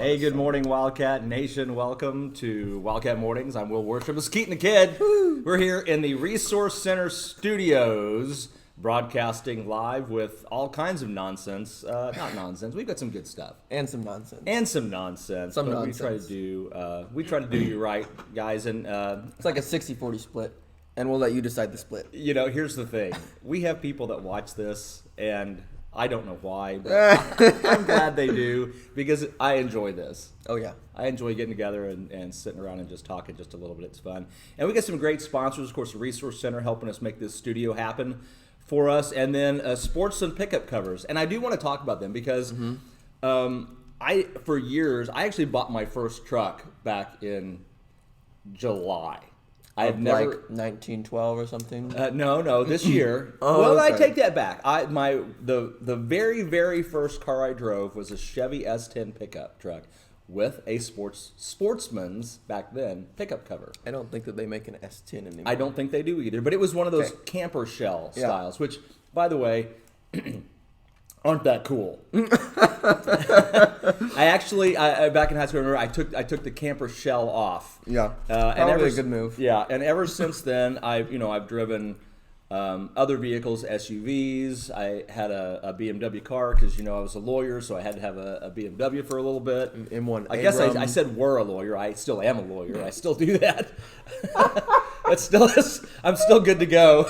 Hey, good morning, Wildcat Nation. Welcome to Wildcat Mornings. I'm Will Worship. It's Keaton the Kid. Woo. We're here in the Resource Center studios, broadcasting live with all kinds of nonsense. Not nonsense. We've got some good stuff. And some nonsense. We try to do you right, guys. And it's like a 60-40 split, and we'll let you decide the split. You know, here's the thing. We have people that watch this, and I don't know why, but I'm glad they do because I enjoy this. Oh, yeah. I enjoy getting together and sitting around and just talking just a little bit. It's fun. And we got some great sponsors, of course, the Resource Center helping us make this studio happen for us, and then Sportsman pickup covers. And I do want to talk about them because for years, I actually bought my first truck back in July. I've never, like 1912 or something. No, this year. Okay. I take that back. The very, very first car I drove was a Chevy S10 pickup truck with a Sportsman's back then pickup cover. I don't think that they make an S10 anymore. I don't think they do either, but it was one of those camper shell styles, which, by the way, aren't that cool. I actually, back in high school, I remember I took the camper shell off. Yeah, probably a good move. Yeah, and ever since then, I've driven other vehicles, SUVs. I had a BMW car because I was a lawyer, so I had to have a BMW for a little bit. M1. I guess I said were a lawyer. I still am a lawyer. I still do that. I'm still good to go.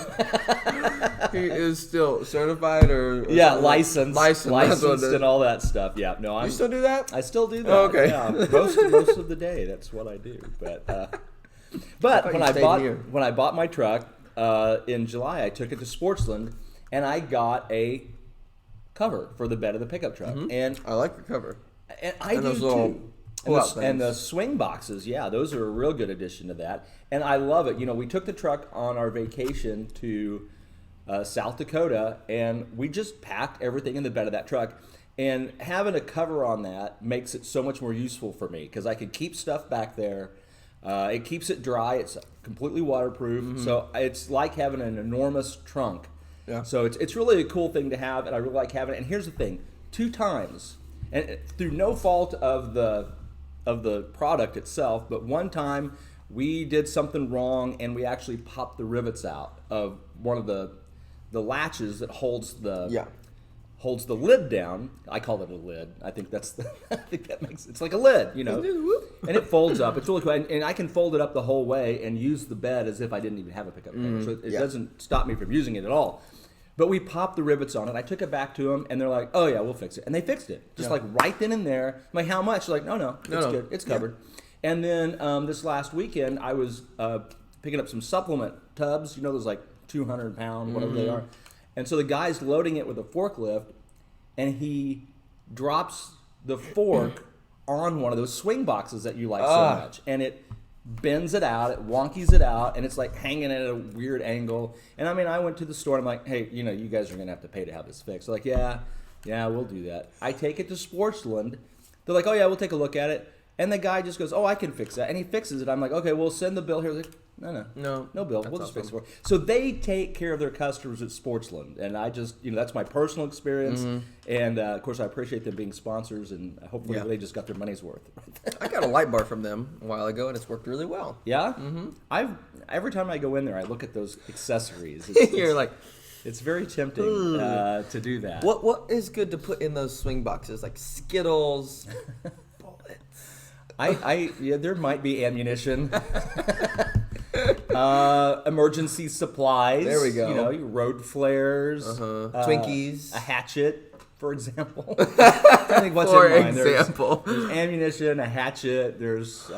He is still certified or licensed and all that stuff. Yeah, no, You still do that? I still do that. Oh, okay. Yeah, most of the day, that's what I do. But when I bought my truck in July, I took it to Sportsland and I got a cover for the bed of the pickup truck. And I like the cover. And I do too. And the swing boxes, those are a real good addition to that. And I love it. We took the truck on our vacation to South Dakota, and we just packed everything in the bed of that truck. And having a cover on that makes it so much more useful for me because I can keep stuff back there. It keeps it dry. It's completely waterproof. So it's like having an enormous trunk. Yeah. So it's really a cool thing to have, and I really like having it. And here's the thing: 2 times, and through no fault of the product itself, but one time we did something wrong and we actually popped the rivets out of one of the latches that holds the lid down. I call it a lid. I think that makes it's like a lid, and it folds up. It's really cool, and I can fold it up the whole way and use the bed as if I didn't even have a pickup cover. So it doesn't stop me from using it at all. But we popped the rivets on it. I took it back to them, and they're like, "Oh yeah, we'll fix it." And they fixed it, just like right then and there. I'm like, "How much?" They're like, "No, it's good. It's covered." Yeah. And then this last weekend, I was picking up some supplement tubs. Those like 200-pound, whatever they are. And so the guy's loading it with a forklift, and he drops the fork on one of those swing boxes that you like so much, and it bends it out, it wonkies it out, and it's like hanging at a weird angle. And I went to the store and I'm like, hey, you guys are gonna have to pay to have this fixed. They're like, yeah, we'll do that. I take it to Sportsland. They're like, oh yeah, we'll take a look at it. And the guy just goes, oh, I can fix that. And he fixes it. I'm like, okay, we'll send the bill here. Like, no bill. We'll just fix it for you. So they take care of their customers at Sportsland. And I just, that's my personal experience. And, of course, I appreciate them being sponsors. And hopefully they just got their money's worth. I got a light bar from them a while ago, and it's worked really well. Yeah? Every time I go in there, I look at those accessories. You're like... It's very tempting to do that. What is good to put in those swing boxes? Like Skittles... there might be ammunition, emergency supplies. There we go. Road flares, Twinkies, a hatchet, for example. I think what's in mind. There's ammunition, a hatchet. There's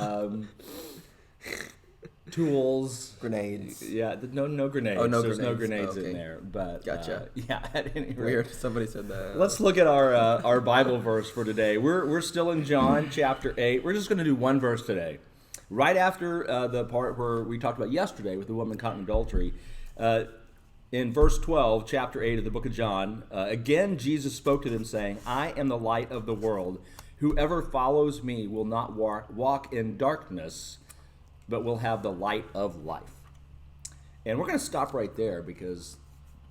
tools, grenades. Yeah, no grenades. Oh, There's no grenades in there. But gotcha. At any rate. Weird. Somebody said that. Let's look at our Bible verse for today. We're still in John chapter 8. We're just going to do one verse today, right after the part where we talked about yesterday with the woman caught in adultery. In verse 12, chapter 8 of the book of John, again Jesus spoke to them, saying, "I am the light of the world. Whoever follows me will not walk in darkness, but will have the light of life." And we're going to stop right there because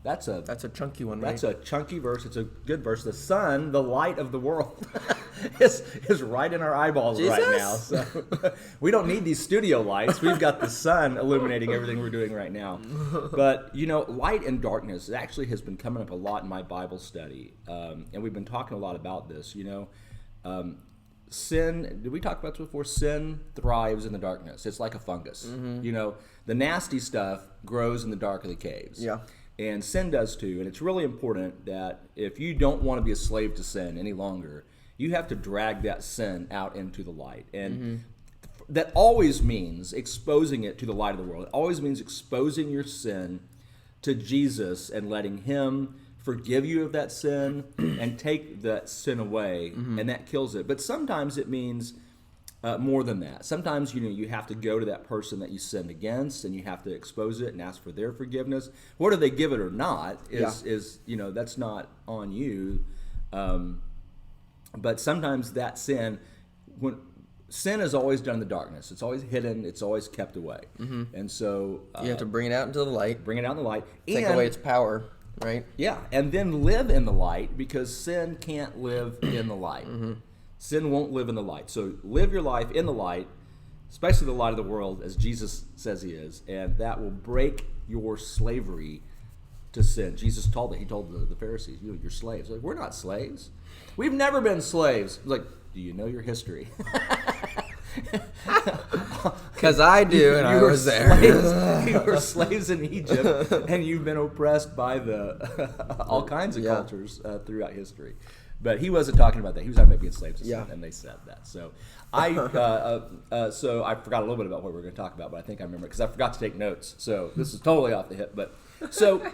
That's a chunky one, That's right? a chunky verse. It's a good verse. The sun, the light of the world, is right in our eyeballs right now. So we don't need these studio lights. We've got the sun illuminating everything we're doing right now. But, light and darkness actually has been coming up a lot in my Bible study. And we've been talking a lot about this, sin, did we talk about this before? Sin thrives in the darkness. It's like a fungus. The nasty stuff grows in the dark of the caves. Yeah. And sin does too. And it's really important that if you don't want to be a slave to sin any longer, you have to drag that sin out into the light. And that always means exposing it to the light of the world. It always means exposing your sin to Jesus and letting him forgive you of that sin and take that sin away, and that kills it. But sometimes it means more than that. Sometimes, you have to go to that person that you sinned against, and you have to expose it and ask for their forgiveness. Whether they give it or not is that's not on you. But sometimes that sin is always done in the darkness. It's always hidden. It's always kept away. And so you have to bring it out into the light. Bring it out in the light. Take away its power, right? Yeah, and then live in the light, because sin can't live in the light. Sin won't live in the light. So live your life in the light, especially the light of the world, as Jesus says he is, and that will break your slavery to sin. Jesus told it. He told the Pharisees, you're slaves. Like, we're not slaves. We've never been slaves. Like, do you know your history? Because I do, and I was there. You were slaves in Egypt, and you've been oppressed by all kinds of cultures throughout history. But he wasn't talking about that. He was talking about being slaves to sin, and they said that. So I forgot a little bit about what we were going to talk about, but I think I remember it because I forgot to take notes. So this is totally off the hip. But so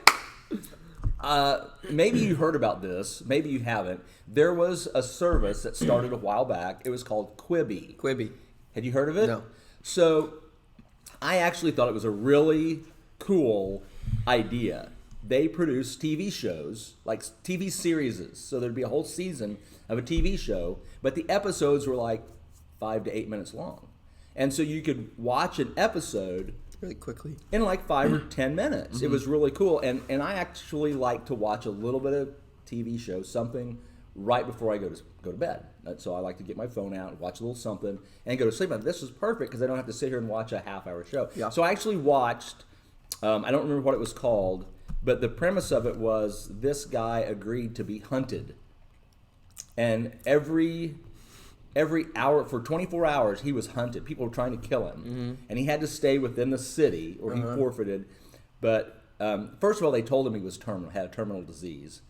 maybe you heard about this, maybe you haven't. There was a service that started a while back. It was called Quibi. Quibi. Had you heard of it? No. So I actually thought it was a really cool idea. They produce TV shows, like TV series. So there'd be a whole season of a TV show, but the episodes were like 5 to 8 minutes long. And so you could watch an episode really quickly in like 5 or 10 minutes. It was really cool. And I actually like to watch a little bit of TV show, something right before I go to bed. So I like to get my phone out and watch a little something and go to sleep. And this is perfect because I don't have to sit here and watch a half-hour show. Yeah. So I actually watched, I don't remember what it was called, but the premise of it was this guy agreed to be hunted. And every hour, for 24 hours, he was hunted. People were trying to kill him. And he had to stay within the city or he forfeited. But first of all, they told him he was terminal, had a terminal disease.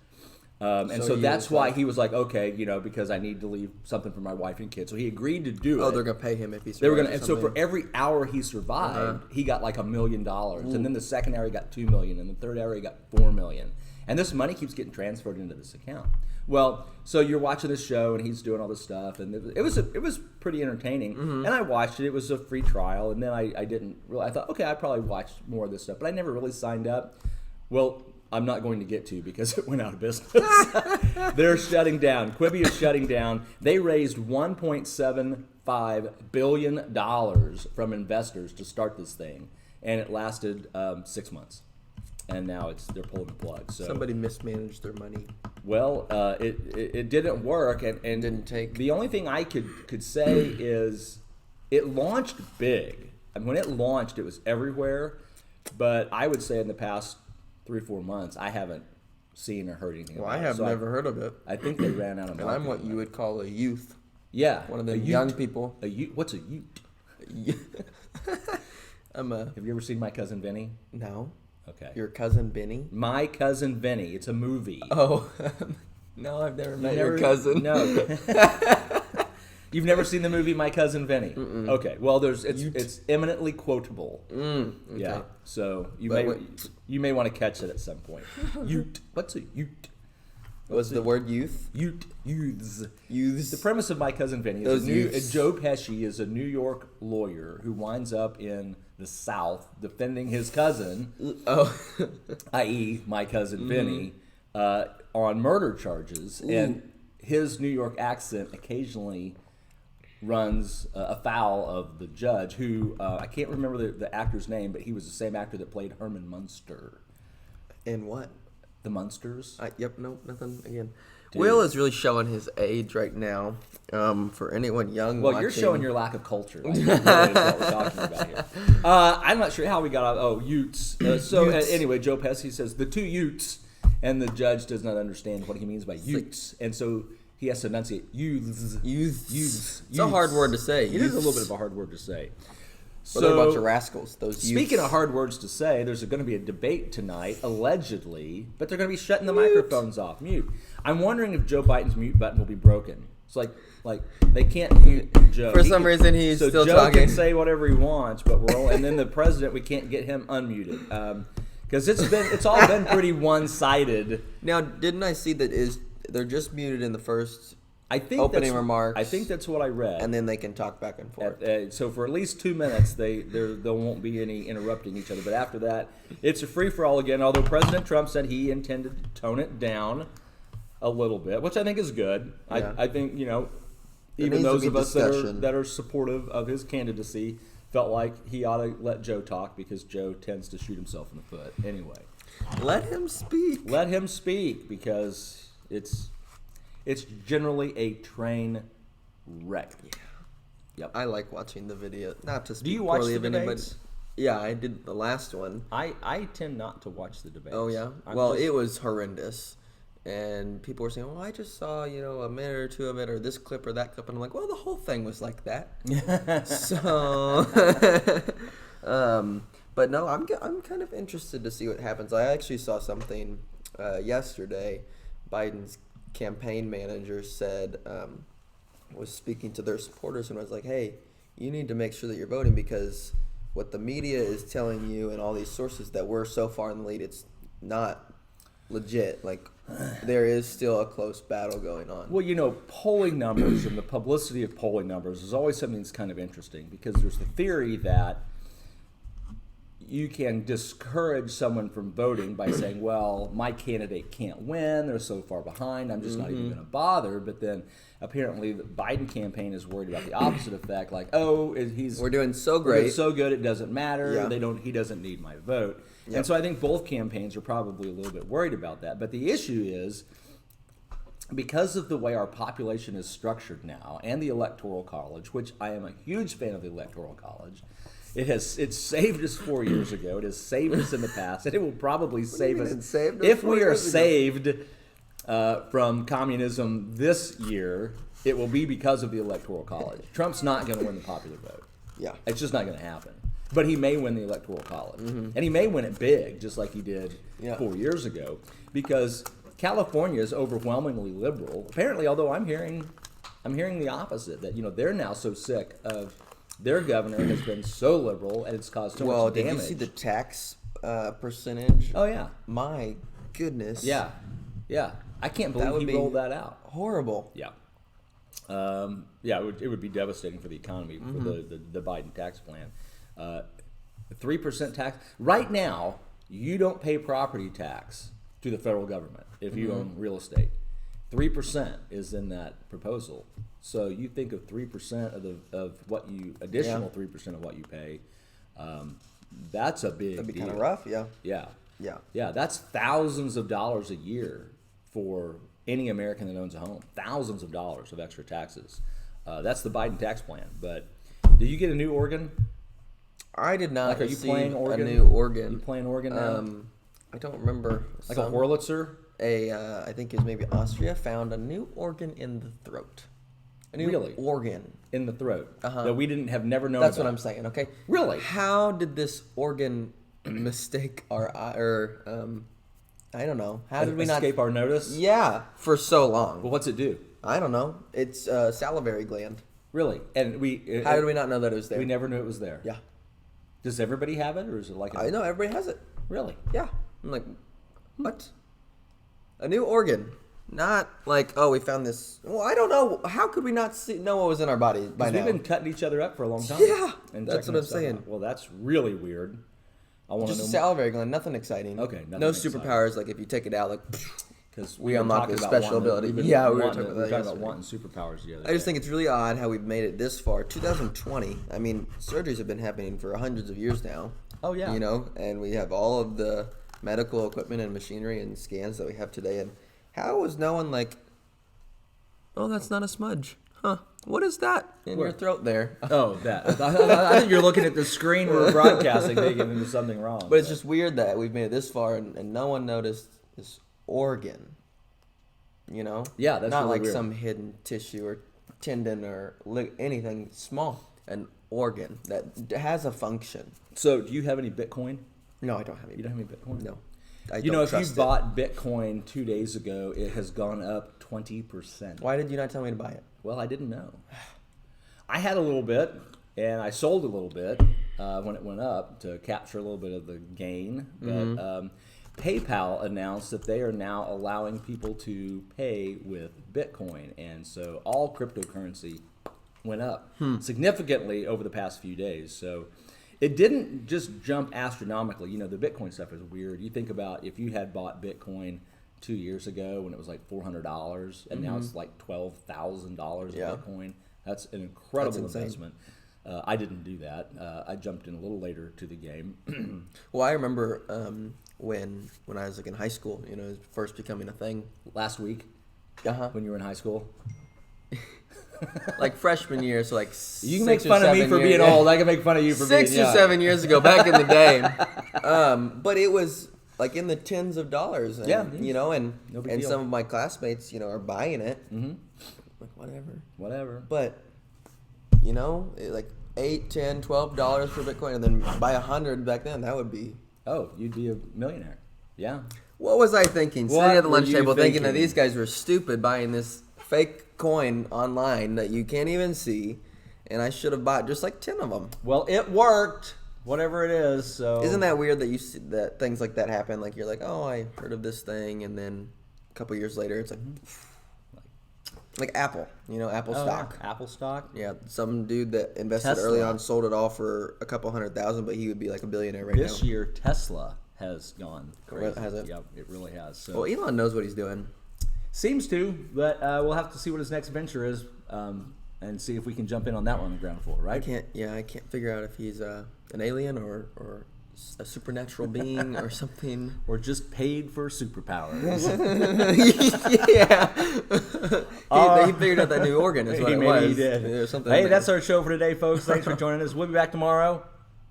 And so that's why he was like, okay, because I need to leave something for my wife and kids. So he agreed to do it. Oh, they're going to pay him if he survives. They were going to, and so for every hour he survived, he got like $1 million. And then the second hour he got $2 million, and the third hour he got $4 million. And this money keeps getting transferred into this account. Well, so you're watching this show and he's doing all this stuff, and it was pretty entertaining. And I watched it. It was a free trial, and then I didn't really. I thought, okay, I probably watched more of this stuff, but I never really signed up. Well, I'm not going to get to because it went out of business. They're shutting down. Quibi is shutting down. They raised $1.75 billion from investors to start this thing, and it lasted 6 months. And now they're pulling the plug. So somebody mismanaged their money. Well, it didn't work, and didn't take. The only thing I could say is it launched big. And when it launched, it was everywhere. But I would say in the past 3 or 4 months, I haven't seen or heard anything about it. Well, I have never heard of it. I think they ran out of marketing. And I'm what you would call a youth. Yeah. One of the young people. A ute? What's a ute? Have you ever seen My Cousin Vinny? No. Okay. Your cousin Benny? My Cousin Vinny. It's a movie. Oh. No, I've never met your cousin. No. You've never seen the movie My Cousin Vinny? Mm-mm. Okay. Well, it's eminently quotable. Okay. Yeah. So you may want to catch it at some point. Ute. What's a ute? What's the word youth? Youths. Youths. The premise of My Cousin Vinny is Joe Pesci is a New York lawyer who winds up in the South defending his cousin, i.e. My Cousin Vinny, on murder charges. Ooh. And his New York accent occasionally runs afoul of the judge, who I can't remember the actor's name, but he was the same actor that played Herman Munster. In what? The Munsters. Yep, no, nothing again. Dude. Will is really showing his age right now. For anyone young well, watching. You're showing your lack of culture. Like, really is what we're talking about here. I'm not sure how we got out. Oh, Utes. Anyway, Joe Pesci says the two Utes, and the judge does not understand what he means by Utes, and so he has to enunciate youths. It's a hard word to say. It is a little bit of a hard word to say. So they're a bunch of rascals. Those speaking of hard words to say, there's going to be a debate tonight, allegedly, but they're going to be shutting the microphones off. Mute. I'm wondering if Joe Biden's mute button will be broken. It's like they can't mute Joe. For some reason, he's still Joe talking. Can say whatever he wants, but and then the president, we can't get him unmuted because it's all been pretty one-sided. Now, didn't I see that they're just muted in the first opening remarks? I think that's what I read, and then they can talk back and forth. So for at least 2 minutes, there won't be any interrupting each other. But after that, it's a free for all again. Although President Trump said he intended to tone it down a little bit, which I think is good. Yeah. I think even those of us that are supportive of his candidacy felt like he ought to let Joe talk because Joe tends to shoot himself in the foot anyway. Let him speak. Let him speak because it's generally a train wreck. Yeah. Yep. I like watching the video. Not to speak Do you watch poorly the of debates? anybody. Yeah, I did the last one. I tend not to watch the debates. Oh yeah. It was horrendous. And people were saying, well, I just saw, a minute or two of it or this clip or that clip. And I'm like, well, the whole thing was like that. So, but no, I'm kind of interested to see what happens. I actually saw something yesterday. Biden's campaign manager said, was speaking to their supporters and was like, hey, you need to make sure that you're voting because what the media is telling you and all these sources that we're so far in the lead, it's not legit. Like, there is still a close battle going on. Well, polling numbers and the publicity of polling numbers is always something that's kind of interesting because there's the theory that you can discourage someone from voting by saying, well, my candidate can't win. They're so far behind. I'm just not even going to bother. But then apparently the Biden campaign is worried about the opposite effect. Like, we're doing so great. We're doing so good it doesn't matter. Yeah. He doesn't need my vote. Yep. And so I think both campaigns are probably a little bit worried about that. But the issue is because of the way our population is structured now and the Electoral College, which I am a huge fan of the Electoral College, it saved us 4 years ago. It has saved us in the past, and it will probably save us if we are saved from communism this year. It will be because of the Electoral College. Trump's not going to win the popular vote. Yeah, it's just not going to happen. But he may win the Electoral College, and he may win it big, just like he did 4 years ago, because California is overwhelmingly liberal. Apparently, although I'm hearing the opposite, that they're now so sick of. Their governor has been so liberal, and it's caused so much damage. Did you see the tax percentage? Oh, yeah. My goodness. Yeah. I can't believe he rolled that out. Horrible. Yeah. It would be devastating for the economy, for the Biden tax plan. 3% tax. Right now, you don't pay property tax to the federal government if you own real estate. 3% is in that proposal. So you think of 3% of what you additional 3% of what you pay. That's a big. That'd be deal. kind of rough. Yeah. Yeah. That's thousands of dollars a year for any American that owns a home. Thousands of dollars of extra taxes. That's the Biden tax plan. But did you get a new organ? I did not. Are you playing organ? A new organ. You playing organ now? I don't remember. Like a Wurlitzer? I think it was maybe Austria found a new organ in the throat. A new organ in the throat that we have never known. That's about. what I'm saying. Okay. Really? How did this organ mistake our I don't know. How did we not escape our notice? Yeah, for so long. Well, what's it do? I don't know. It's a salivary gland. Really? And how did we not know that it was there? We never knew it was there. Yeah. Does everybody have it, or is it like? I know everybody has it. Really? Yeah. I'm like, what? A new organ. Not like, we found this. Well, I don't know. How could we not know what was in our body by now? We've been cutting each other up for a long time. Yeah, that's what I'm saying. Well, that's really weird. I want to know. Just salivary gland, nothing exciting. Okay, no superpowers. Like if you take it out, like because we unlock a special ability. We were talking about wanting superpowers the other day. I just think it's really odd how we've made it this far. 2020. I mean, surgeries have been happening for hundreds of years now. Oh yeah. And we have all of the medical equipment and machinery and scans that we have today, and how was no one like, oh, that's not a smudge. Huh. What is that in your throat there? Oh, that. I think you're looking at the screen we're broadcasting, thinking there's something wrong. But it's just weird that we've made it this far and no one noticed this organ. You know? Yeah, that's not really like weird. some hidden tissue or tendon or anything small. An organ that has a function. So, do you have any Bitcoin? No, I don't have any. You don't have any Bitcoin? No. If you bought Bitcoin 2 days ago, it has gone up 20%. Why did you not tell me to buy it? Well, I didn't know. I had a little bit, and I sold a little bit when it went up to capture a little bit of the gain. But PayPal announced that they are now allowing people to pay with Bitcoin, and so all cryptocurrency went up significantly over the past few days. So it didn't just jump astronomically. You know, the Bitcoin stuff is weird. You think about if you had bought Bitcoin 2 years ago when it was like $400, and now it's like $12,000 of Bitcoin. That's an incredible investment. I didn't do that. I jumped in a little later to the game. Well, I remember when I was like in high school, you know, it was first becoming a thing. Last week, when you were in high school. Like freshman year, so like you can make fun of me for being old. I can make fun of you for being 6 or 7 years ago, back in the day. But it was like in the tens of dollars. And, you know, and some of my classmates, you know, are buying it. Like whatever. But you know, like $8, $10, $12 for Bitcoin, and then buy 100 back then. That would be. Oh, you'd be a millionaire. Yeah. What was I thinking? Sitting at the lunch table thinking that these guys were stupid buying this fake coin online that you can't even see, and I should have bought just like 10 of them. Well, it worked, whatever it is. So isn't that weird that you see that things like that happen? Like you're like, oh, I heard of this thing, and then a couple years later, it's like Apple. You know, Apple stock. Yeah. Apple stock. Yeah, some dude that invested early on sold it all for a couple $100,000, but he would be like a billionaire right now. This year, Tesla has gone crazy. Has it? Yeah, it really has. So. Well, Elon knows what he's doing. Seems to, but we'll have to see what his next venture is, and see if we can jump in on that one on the ground floor, right? I can't figure out if he's an alien or a supernatural being or something. Or just paid for superpowers. He figured out that new organ is what it was. He did. There's something hey, that's our show for today, folks. Thanks for joining us. We'll be back tomorrow.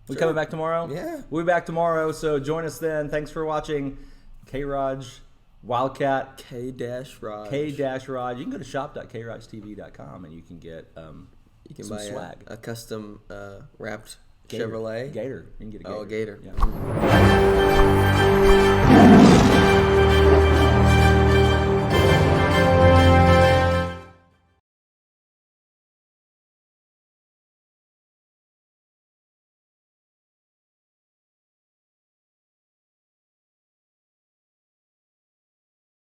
We coming back tomorrow? Yeah. We'll be back tomorrow, so join us then. Thanks for watching K-ROG, Wildcat, K-ROG. K-ROG. You can go to shop.krogtv.com and you can get you can some buy swag. A custom wrapped Gator. Chevrolet. Gator. You can get a Gator. Oh, a Gator. Yeah.